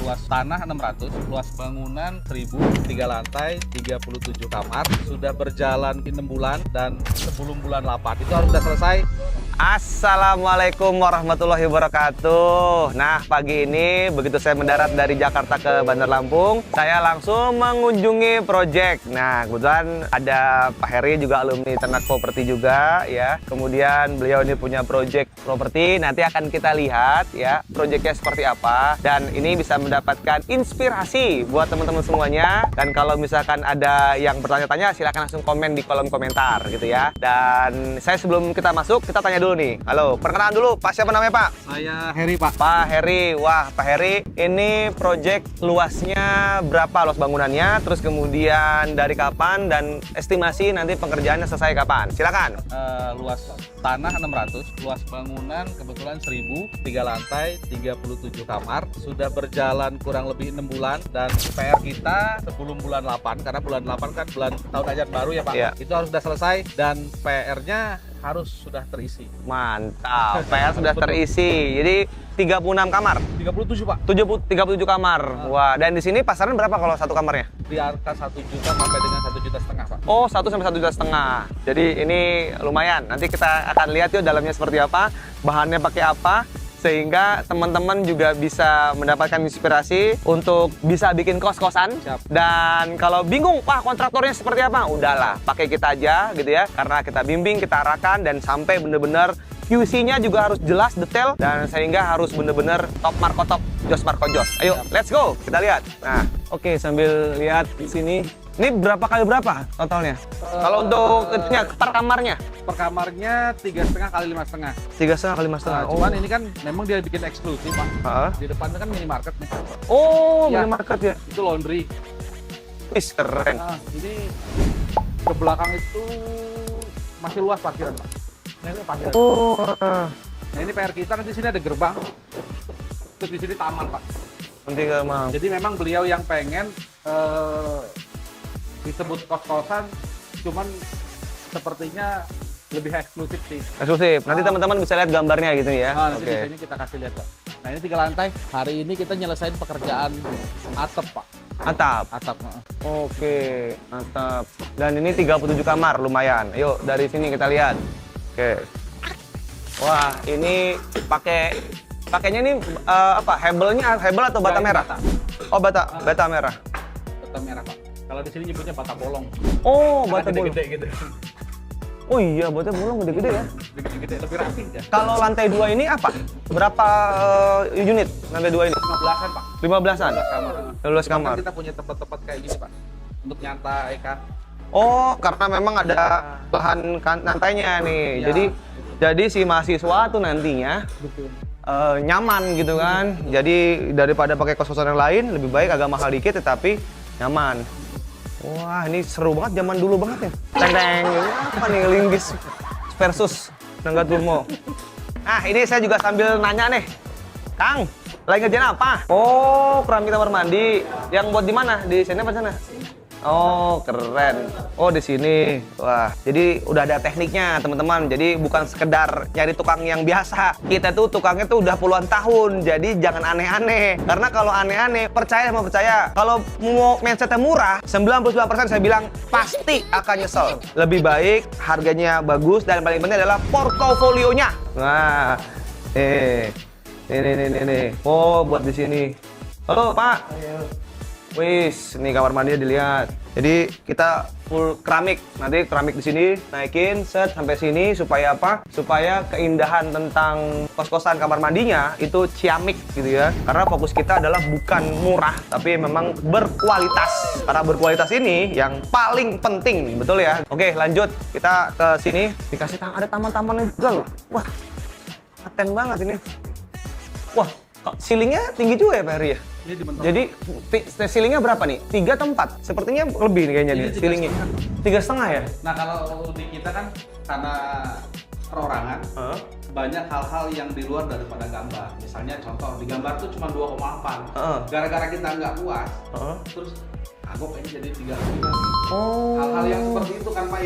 Luas tanah 600, luas bangunan 1000, 3 lantai, 37 kamar. Sudah berjalan 6 bulan dan sebelum bulan 8 itu harus sudah selesai. Assalamualaikum warahmatullahi wabarakatuh. Nah, pagi ini begitu saya mendarat dari Jakarta ke Bandar Lampung, saya langsung mengunjungi proyek. Nah, kebetulan ada Pak Heri juga alumni Ternak Properti juga ya. Kemudian beliau ini punya proyek properti. Nanti akan kita lihat ya proyeknya seperti apa, dan ini bisa mendapatkan inspirasi buat teman-teman semuanya. Dan kalau misalkan ada yang bertanya-tanya, silakan langsung komen di kolom komentar gitu ya. Dan saya sebelum kita masuk, kita tanya dulu nih. Halo, perkenalan dulu, Pak, siapa namanya, Pak? Saya Heri, Pak. Pak Heri. Wah, Pak Heri, ini proyek luasnya berapa luas bangunannya? Terus kemudian dari kapan dan estimasi nanti pengerjaannya selesai kapan? Silakan. Luas tanah 600, luas bangunan kebetulan 1000, 3 lantai, 37 kamar. Sudah berjalan kurang lebih 6 bulan dan PR kita sebelum bulan 8, karena bulan 8 kan bulan tahun ajaran baru ya, Pak. Iya. Itu harus sudah selesai dan PR-nya harus sudah terisi. Mantap, PR sudah terisi. Jadi 36 kamar. 37, Pak. 37 kamar. Wah, dan di sini pasaran berapa kalau satu kamarnya? Di angka 1 juta sampai dengan 1,5 juta, Pak. Oh, 1 sampai 1,5 juta. Jadi ini lumayan. Nanti kita akan lihat yuk dalamnya seperti apa, bahannya pakai apa, sehingga teman-teman juga bisa mendapatkan inspirasi untuk bisa bikin kos-kosan. Siap. Dan kalau bingung, wah kontraktornya seperti apa? Udahlah, pakai kita aja gitu ya. Karena kita bimbing, kita arahkan, dan sampai bener-bener QC-nya juga harus jelas, detail, dan sehingga harus bener-bener top Marco top, Jos Marco Jos. Ayo, let's go, kita lihat. Nah, oke, sambil lihat di sini. Ini berapa kali berapa totalnya? Kalau untuk itunya, per kamarnya? Per kamarnya 3,5 kali 5,5. 3,5 kali 5,5. Cuman ini kan memang dia bikin eksklusif, Pak. Di depannya kan minimarket nih. Oh, Ya. minimarket ya. Itu laundry. Wis, keren. Nah, ini ke belakang itu masih luas parkiran, Pak. Nah, ini parkiran. Oh. Nah, ini PR kita, nanti sini ada gerbang. Terus di sini taman, Pak. Nanti nggak mau. Jadi memang beliau yang pengen disebut kos-kosan, cuman sepertinya lebih eksklusif sih. Eksklusif. Nanti teman-teman bisa lihat gambarnya gitu ya. Nah, nanti Oke. di sini kita kasih lihat, Pak. Nah, ini 3 lantai. Hari ini kita nyelesain pekerjaan atap, Pak. Atap. Atap. Oke, atap. Dan ini 37 kamar, lumayan. Yuk, dari sini kita lihat. Oke. Wah, ini pakainya ini apa? Hebelnya hebel atau bata Ya, ini merah? bata. Oh, bata merah. Bata merah, Pak. Kalau di sini nyebutnya bata bolong. Oh, Karena bata bolong. gede-gede gitu. Oh iya, bata bolong gede-gede ya. Gede-gede, lebih rapi ya. Kalau lantai 2 ini apa? Berapa unit lantai 2 ini? 15-an, Pak. 15-an? 15 kamar. 15 Cuman kamar. kan kita punya tempat-tempat kayak gini, Pak. Untuk nyantai kan. Oh, karena memang ada bahan lantainya nih. Ya. Jadi si mahasiswa tuh nantinya Betul. nyaman gitu kan. Jadi daripada pakai kos-kosan yang lain, lebih baik agak mahal dikit tetapi nyaman. Wah, ini seru banget, zaman dulu banget ya. Teng-teng, ini apa nih, Linggis versus Nangga Turmo. Ah, ini saya juga sambil nanya nih. Kang, lagi ngerjain apa? Oh, keramik kamar mandi. Yang buat di mana? Di sini apa sana? Oh, keren. Oh, di sini. Wah, jadi udah ada tekniknya, teman-teman. Jadi bukan sekedar nyari tukang yang biasa. Kita tuh tukangnya tuh udah puluhan tahun. Jadi jangan aneh-aneh. Karena kalau aneh-aneh, percaya sama percaya. Kalau mau mindsetnya murah, 99% saya bilang pasti akan nyesel. Lebih baik harganya bagus, dan paling penting adalah portofolionya. Nah, ini. Oh, buat di sini. Halo, Pak. Wis, ini kamar mandinya dilihat. Jadi kita full keramik. Nanti keramik di sini naikin set sampai sini supaya apa? Supaya keindahan tentang kos-kosan kamar mandinya itu ciamik gitu ya. Karena fokus kita adalah bukan murah, tapi memang berkualitas. Karena berkualitas ini yang paling penting, betul ya? Oke, lanjut. Kita ke sini. Dikasih ada taman-tamannya juga loh. Wah, paten banget ini. Wah, ceilingnya tinggi juga ya, Pak Heri ya? Ini dimentok. Jadi ceilingnya berapa nih? 3 atau 4? Sepertinya lebih nih kayaknya Ini nih 3,5. ceilingnya. 3,5 ya? Nah, kalau di kita kan karena perorangan, banyak hal-hal yang di luar daripada gambar. Misalnya contoh, di gambar tuh cuma 2,8. Gara-gara kita nggak puas, terus aku pengen jadi 3,5. Oh. Hal-hal yang seperti itu kan, Pak,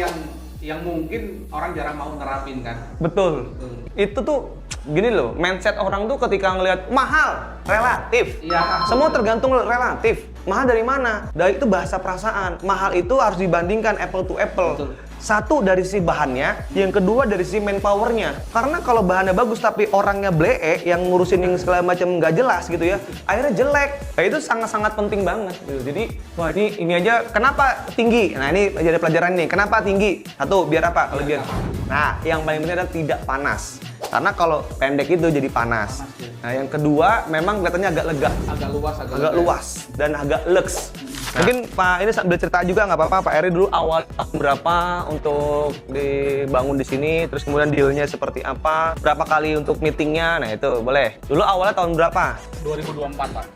yang mungkin orang jarang mau nerapin kan. Betul. Itu tuh gini loh, mindset orang tuh ketika ngelihat mahal, relatif. Iya. Semua tergantung relatif. Mahal dari mana? Dari itu bahasa perasaan. Mahal itu harus dibandingkan apple to apple. Betul. Satu dari sisi bahannya, yang kedua dari sisi manpowernya. Karena kalau bahannya bagus tapi orangnya blee, yang ngurusin yang segala macam nggak jelas gitu ya, akhirnya jelek. Nah itu sangat-sangat penting banget gitu. Jadi, wah ini aja kenapa tinggi? Nah ini jadi pelajaran nih, kenapa tinggi? Satu, biar apa? Kalau biar. Nah, yang paling penting adalah tidak panas. Karena kalau pendek itu jadi panas. Nah, yang kedua memang kelihatannya agak lega. Agak luas dan agak lux. Mungkin Pak ini sambil cerita juga nggak apa-apa, Pak Eri dulu awal berapa untuk dibangun di sini, terus kemudian dealnya seperti apa, berapa kali untuk meetingnya, nah itu boleh. Dulu awalnya tahun berapa? 2024 Pak.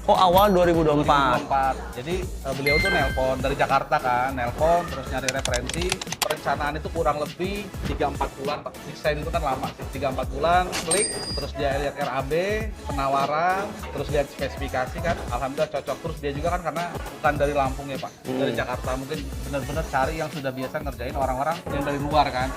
Oh awal 2024. 2024. Jadi beliau tuh nelpon dari Jakarta kan, nelpon terus nyari referensi. Perencanaan itu kurang lebih 3-4 bulan Pak. Desain itu kan lama sih, 3-4 bulan, klik, terus dia lihat RAB, penawaran, terus lihat spesifikasi kan, alhamdulillah cocok. Terus dia juga kan karena bukan dari Lampung ya Pak, dari Jakarta, mungkin benar-benar cari yang sudah biasa ngerjain orang-orang yang dari luar kan,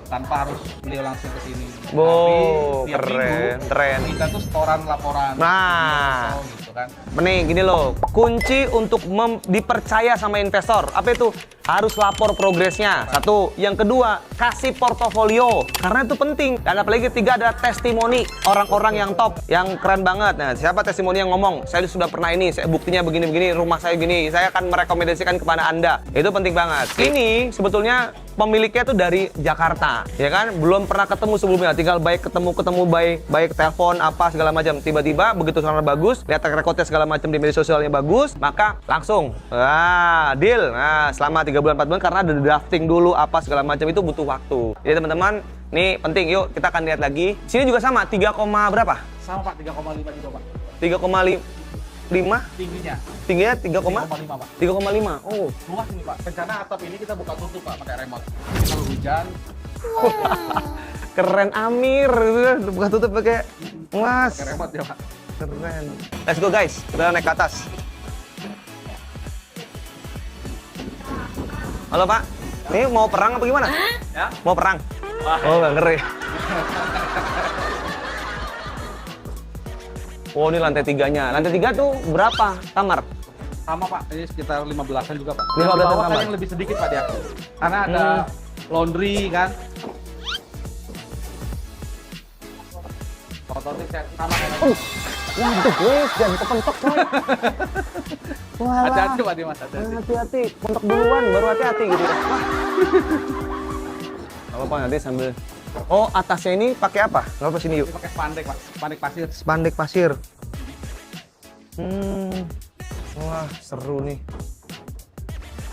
tanpa harus beliau langsung ke sini. Wow, tiap keren. minggu kita tuh setoran laporan. Nah, gitu kan. nih gini loh, kunci untuk dipercaya sama investor, apa itu? Harus lapor progresnya. Satu, yang kedua, kasih portofolio karena itu penting. Dan apalagi ketiga adalah testimoni orang-orang yang top, yang keren banget. Nah, siapa testimoni yang ngomong? Saya sudah pernah ini, saya buktinya begini-begini, rumah saya gini, saya akan merekomendasikan kepada Anda. Itu penting banget. Ini sebetulnya pemiliknya tuh dari Jakarta, ya kan? Belum pernah ketemu sebelumnya, tinggal baik ketemu baik telepon apa segala macam. Tiba-tiba begitu suara bagus, lihat track recordnya segala macam di media sosialnya bagus, maka langsung deal. Nah, selama 3 bulan 4 bulan karena ada drafting dulu apa segala macam itu butuh waktu. Jadi teman-teman, nih penting, yuk kita akan lihat lagi. Sini juga sama 3, berapa? Sama Pak, 3,5 juga Pak. 3,5 Tingginya 3,5 Pak. 3,5. Oh, Luas ini Pak. Rencana atap ini kita buka tutup Pak pakai remote. Kalau hujan keren Amir, buka tutup pakai mas. pakai remote ya Pak. Keren. Let's go guys, kita naik ke atas. Halo Pak, ini mau perang apa gimana? Ya. Mau perang? Oh nggak ngeri. Oh ini lantai 3-nya. Lantai 3 tuh berapa kamar? Sama Pak, ini sekitar 15-an juga Pak. 15 Yang di bawah kan kamar. yang lebih sedikit Pak dia. Karena ada laundry kan. Otomatis sama kayak Waduh, wes jangan kepentok coy. Walah. hati-hati Pak Dimas, hati-hati. Hati-hati, pentok duluan baru hati-hati gitu. Wah. Apa nanti sambil. Oh atasnya ini pakai apa? Nggak apa sini yuk. Ini pakai spandek Pak, spandek pasir. Spandek pasir. Wah seru nih.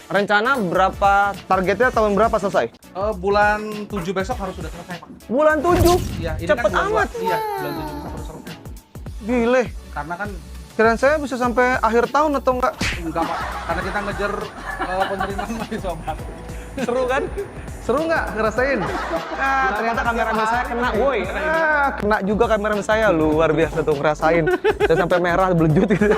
Rencana berapa, targetnya tahun berapa selesai? Bulan 7 besok harus sudah selesai Pak. Bulan 7? Iya, ini Cepet kan amat. Iya, bulan 7 besok harus selesai. Gile. Karena kan Kirain saya bisa sampai akhir tahun atau enggak? enggak Pak, karena kita ngejar penerimaan mahasiswa Pak. Seru kan? Seru nggak ngerasain? Ternyata kameramen saya kena, woi. Kena juga kameramen saya, luar biasa tuh ngerasain. Saya sampai merah, belenjut gitu.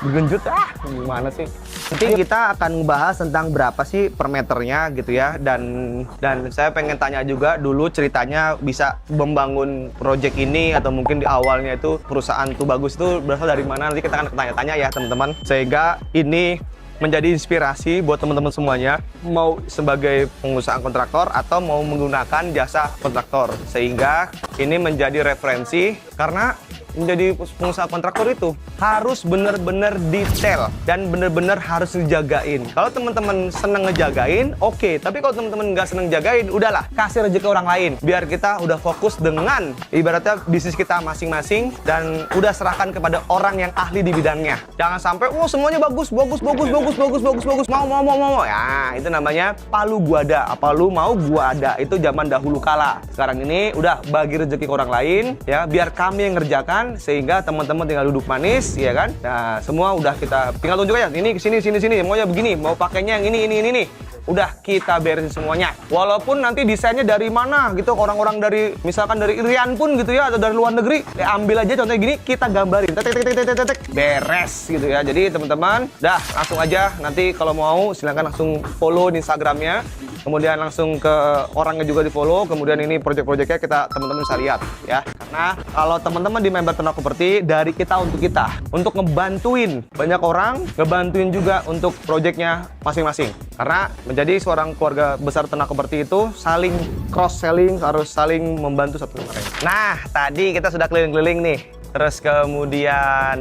Belenjut, gimana sih? Nanti kita akan ngebahas tentang berapa sih per meternya gitu ya. Dan saya pengen tanya juga dulu ceritanya bisa membangun project ini atau mungkin di awalnya itu perusahaan tuh bagus tuh berasal dari mana. Nanti kita akan tanya-tanya ya teman-teman. Sehingga ini menjadi inspirasi buat teman-teman semuanya mau sebagai pengusaha kontraktor atau mau menggunakan jasa kontraktor, sehingga ini menjadi referensi karena menjadi pengusaha kontraktor itu harus benar-benar detail dan benar-benar harus dijagain. Kalau teman-teman seneng ngejagain, oke. Tapi kalau teman-teman nggak seneng jagain, udahlah, kasih rezeki orang lain. Biar kita udah fokus dengan ibaratnya bisnis kita masing-masing dan udah serahkan kepada orang yang ahli di bidangnya. Jangan sampai, semuanya bagus. Mau. Ya, itu namanya palu gua ada. Apa lu mau gua ada. Itu zaman dahulu kala. Sekarang ini udah bagi rezeki ke orang lain, ya, biar kami yang ngerjakan. Sehingga teman-teman tinggal duduk manis, ya kan? Nah, semua udah kita tinggal tunjuk aja. Ini sini, maunya begini, mau pakainya yang ini. udah kita beresin semuanya. Walaupun nanti desainnya dari mana gitu, orang-orang dari misalkan dari Irian pun gitu ya, atau dari luar negeri, ambil aja contohnya gini, kita gambarin, beres gitu ya. Jadi teman-teman, dah langsung aja nanti kalau mau silakan langsung follow di Instagramnya, kemudian langsung ke orangnya juga di follow, kemudian ini project-projectnya kita teman-teman bisa lihat ya. Karena kalau teman-teman di member Ternak Property, dari kita untuk ngebantuin banyak orang, ngebantuin juga untuk projectnya masing-masing. Karena menjadi seorang keluarga besar Ternak Property itu saling cross selling, harus saling membantu satu sama lain. Nah, tadi kita sudah keliling-keliling nih. Terus kemudian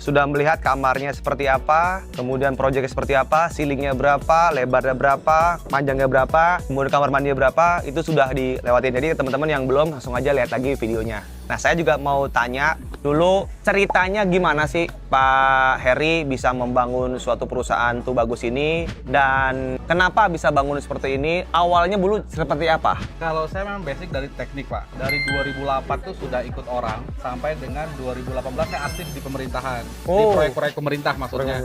sudah melihat kamarnya seperti apa, kemudian proyeknya seperti apa, ceilingnya berapa, lebarnya berapa, panjangnya berapa, kemudian kamar mandinya berapa, itu sudah dilewatin. Jadi teman-teman yang belum, langsung aja lihat lagi videonya. Nah, saya juga mau tanya dulu ceritanya gimana sih Pak Heri bisa membangun suatu perusahaan tuh bagus ini, dan kenapa bisa bangun seperti ini? Awalnya dulu seperti apa? Kalau saya memang basic dari teknik, Pak. Dari 2008 tuh sudah ikut orang, sampai dengan 2018 saya aktif di pemerintahan. Di proyek-proyek pemerintah maksudnya.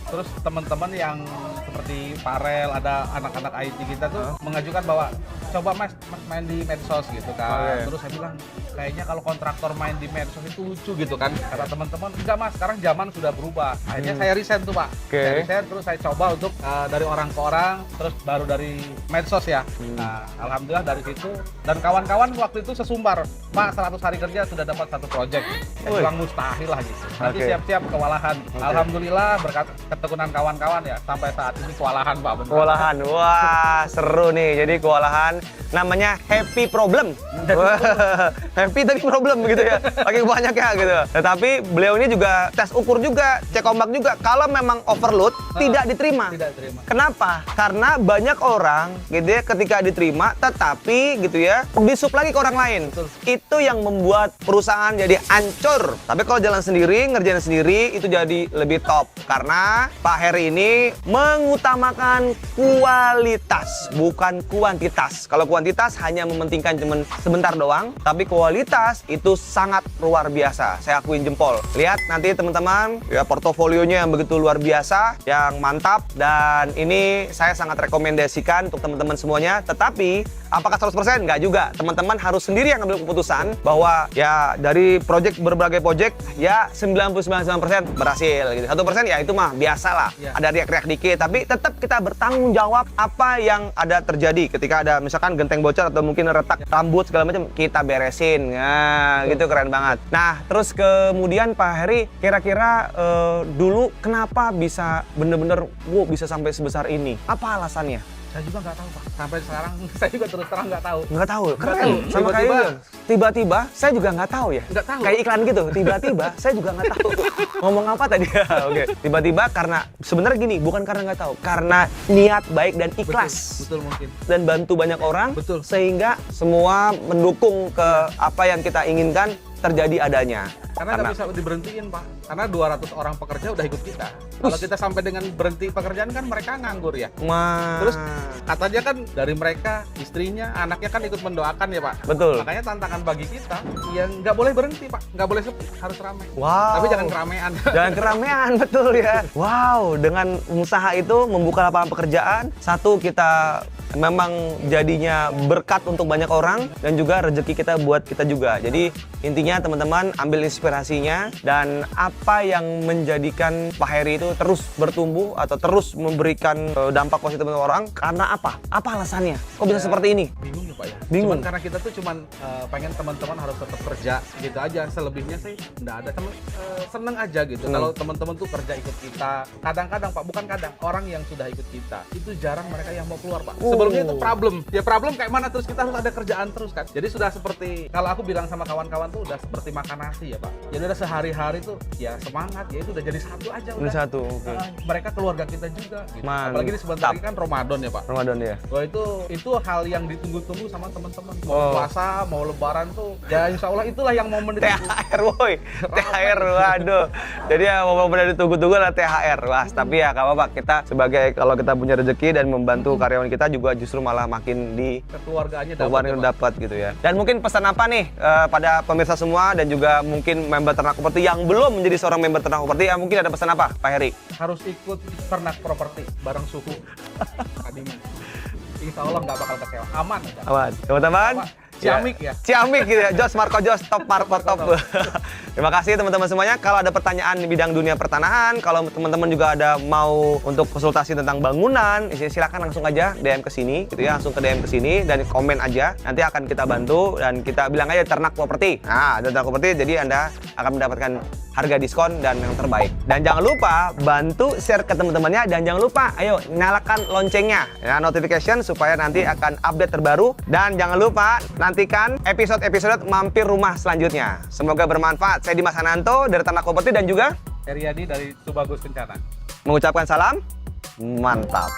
Terus teman-teman yang seperti Pak Rel, ada anak-anak IT kita tuh mengajukan bahwa coba mas main di medsos gitu kan. Terus saya bilang kayaknya kalau kontraktor main di medsos itu lucu gitu kan. Kata teman-teman, enggak mas, sekarang zaman sudah berubah. Akhirnya saya resign tuh Pak. Saya resign, terus saya coba untuk dari orang ke orang, terus baru dari medsos ya. Nah, alhamdulillah dari situ, dan kawan-kawan waktu itu sesumbar, Pak 100 hari kerja sudah dapat satu project. Saya bilang mustahil lah gitu. Nanti siap-siap kewalahan. Alhamdulillah berkat ketekunan kawan-kawan ya, sampai saat ini kewalahan Pak. Beneran. Kewalahan, wah seru nih. Jadi kewalahan namanya happy problem. Happy tapi problem gitu ya, pakai banyak ya gitu. Tetapi beliau ini juga tes ukur juga, cek ombak juga. Kalau memang overload tidak diterima. Tidak diterima. Kenapa? Karena banyak orang gitu ya, ketika diterima tetapi gitu ya disup lagi ke orang lain. Betul. Itu yang membuat perusahaan jadi hancur. Tapi kalau jalan sendiri, ngerjain sendiri itu jadi lebih top. Karena Pak Heri ini mengutamakan kualitas, bukan kuantitas. Kalau kuantitas hanya mementingkan cuman sebentar doang, tapi kualitas itu sangat luar biasa. Saya akuin jempol. Lihat nanti teman-teman ya, portofolionya yang begitu luar biasa, yang mantap, dan ini saya sangat rekomendasikan untuk teman-teman semuanya. Tetapi apakah 100%? Nggak juga. Teman-teman harus sendiri yang ambil keputusan bahwa ya dari berbagai project ya 99% berhasil gitu. 1% ya itu mah biasa lah. Ada riak-riak dikit, tapi tetap kita bertanggung jawab apa yang ada terjadi ketika ada misalkan genteng bocor atau mungkin retak rambut segala macam, kita beresin. Nah, gitu keren banget. Nah, terus kemudian Pak Heri kira-kira dulu kenapa bisa bener-bener bisa sampai sebesar ini? Apa alasannya? Saya juga nggak tahu Pak. Sampai sekarang saya juga terus terang nggak tahu. Nggak tahu. Keren. Sama kayak tiba-tiba saya juga nggak tahu ya. Nggak tahu. Kayak iklan gitu. Tiba-tiba saya juga nggak tahu. Ngomong apa tadi? Oke. Tiba-tiba karena sebenarnya gini, bukan karena nggak tahu, karena niat baik dan ikhlas. Betul mungkin. Dan bantu banyak orang. Betul. Sehingga semua mendukung ke apa yang kita inginkan terjadi adanya. Karena nggak bisa diberhentiin Pak. Karena 200 orang pekerja udah ikut kita. Kalau kita sampai dengan berhenti pekerjaan kan mereka nganggur ya. Terus katanya kan dari mereka, istrinya, anaknya kan ikut mendoakan ya Pak. Betul. Makanya tantangan bagi kita yang nggak boleh berhenti Pak. Nggak boleh sepi, harus ramai. Wow. Tapi jangan keramaian. Jangan keramaian, betul ya. Wow, dengan usaha itu membuka lapangan pekerjaan. Satu, kita memang jadinya berkat untuk banyak orang, dan juga rezeki kita buat kita juga. Jadi intinya teman-teman ambil inspirasinya, dan apa yang menjadikan Pak Heri itu terus bertumbuh atau terus memberikan dampak positif untuk orang, karena apa? Apa alasannya? Kok bisa seperti ini? Bingung ya Pak ya? Bingung. Cuman karena kita tuh cuman pengen teman-teman harus tetap kerja gitu aja. Selebihnya sih nggak ada. Seneng aja gitu. Kalau teman-teman tuh kerja ikut kita. Kadang-kadang Pak, bukan kadang, orang yang sudah ikut kita itu jarang mereka yang mau keluar Pak. Sebelumnya itu problem. Ya problem kayak mana, terus kita harus ada kerjaan terus kan. Jadi sudah seperti, kalau aku bilang sama kawan-kawan tuh udah seperti makan nasi ya Pak. Jadi udah sehari-hari tuh ya semangat, ya itu udah jadi satu aja udah. Satu, okay. Mereka keluarga kita juga gitu. Mantap. Apalagi ini sebentar lagi kan Ramadan ya Pak. Ramadan ya. Wah, itu hal yang ditunggu-tunggu sama teman-teman. Mau puasa, mau lebaran tuh ya insya Allah itulah yang momen ditunggu. THR boy. THR, waduh. Jadi ya momen yang ditunggu-tunggu lah THR. Wah, tapi ya gak apa-apa, kita sebagai, kalau kita punya rezeki dan membantu karyawan kita juga justru malah makin di keluarganya dapat gitu ya. Dan mungkin pesan apa nih pada pemirsa semua, dan juga mungkin member Ternak Property yang belum menjadi seorang member Ternak Property, ya mungkin ada pesan apa Pak Heri? Harus ikut Ternak Property bareng suhu. Dimas. Insya Allah nggak bakal kecewa, aman. Aman, teman-teman. Ciamik ya. Ciamik gitu ya. Jos Marco Jos, top Marco top. Terima kasih teman-teman semuanya. Kalau ada pertanyaan di bidang dunia pertanahan, kalau teman-teman juga ada mau untuk konsultasi tentang bangunan, silakan langsung aja DM ke sini gitu ya, langsung ke DM ke sini dan komen aja. Nanti akan kita bantu dan kita bilang aja Ternak Properti. Nah, Ternak Properti, jadi Anda akan mendapatkan harga diskon dan yang terbaik. Dan jangan lupa bantu share ke teman-temannya dan jangan lupa ayo nyalakan loncengnya ya, notification supaya nanti akan update terbaru dan jangan lupa nantikan episode-episode mampir rumah selanjutnya. Semoga bermanfaat. Saya Dimas Ananto dari Ternak Properti dan juga Heriadi dari Tubagus Kencana. mengucapkan salam mantap.